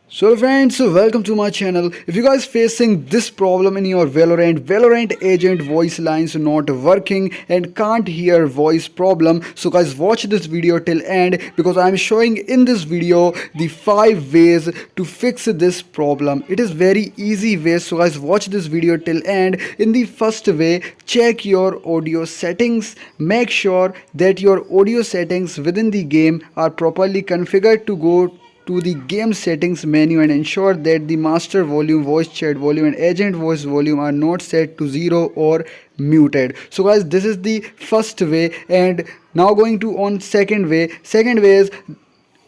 So friends, welcome to my channel. If you guys facing this problem in your Valorant agent voice lines not working and can't hear voice problem, so guys watch this video till end because I am showing in this video the 5 ways to fix this problem. It is very easy way, so guys watch this video till end. In the first way, check your audio settings. Make sure that your audio settings within the game are properly configured. To go to the game settings menu and ensure that the master volume, voice chat volume and agent voice volume are not set to 0 or muted. So guys, this is the first way. And now going to on second way. Second way is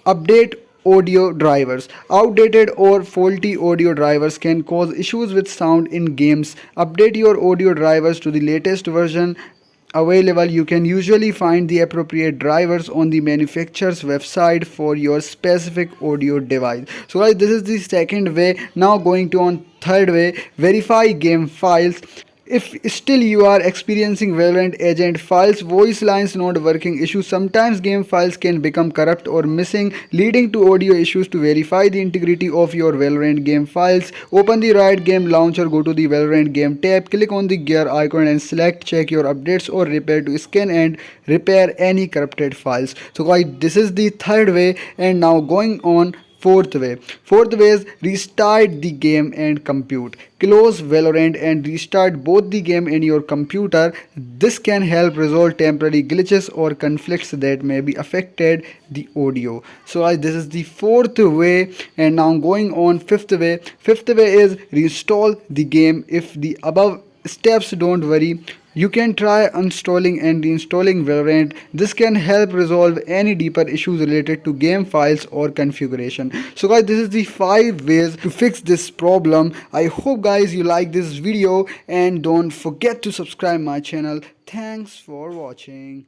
update audio drivers. Outdated or faulty audio drivers can cause issues with sound in games. Update your audio drivers to the latest version available. You can usually find the appropriate drivers on the manufacturer's website for your specific audio device. So guys, this is the second way. Now going to on third way, verify game files. If still you are experiencing Valorant agent files voice lines not working issue, sometimes game files can become corrupt or missing, leading to audio issues. To verify the integrity of your Valorant game files, open the Riot Game Launcher, go to the Valorant game tab, click on the gear icon and select check your updates or repair to scan and repair any corrupted files. So guys, this is the third way. And now going on fourth way. Fourth way is restart the game and compute. Close Valorant and restart both the game and your computer. This can help resolve temporary glitches or conflicts that may be affected the audio. So guys, this is the fourth way. And now going on fifth way. Fifth way is reinstall the game. If the above steps don't worry, you can try uninstalling and reinstalling Valorant. This can help resolve any deeper issues related to game files or configuration. So guys, this is the 5 ways to fix this problem. I hope guys you like this video and don't forget to subscribe my channel. Thanks for watching.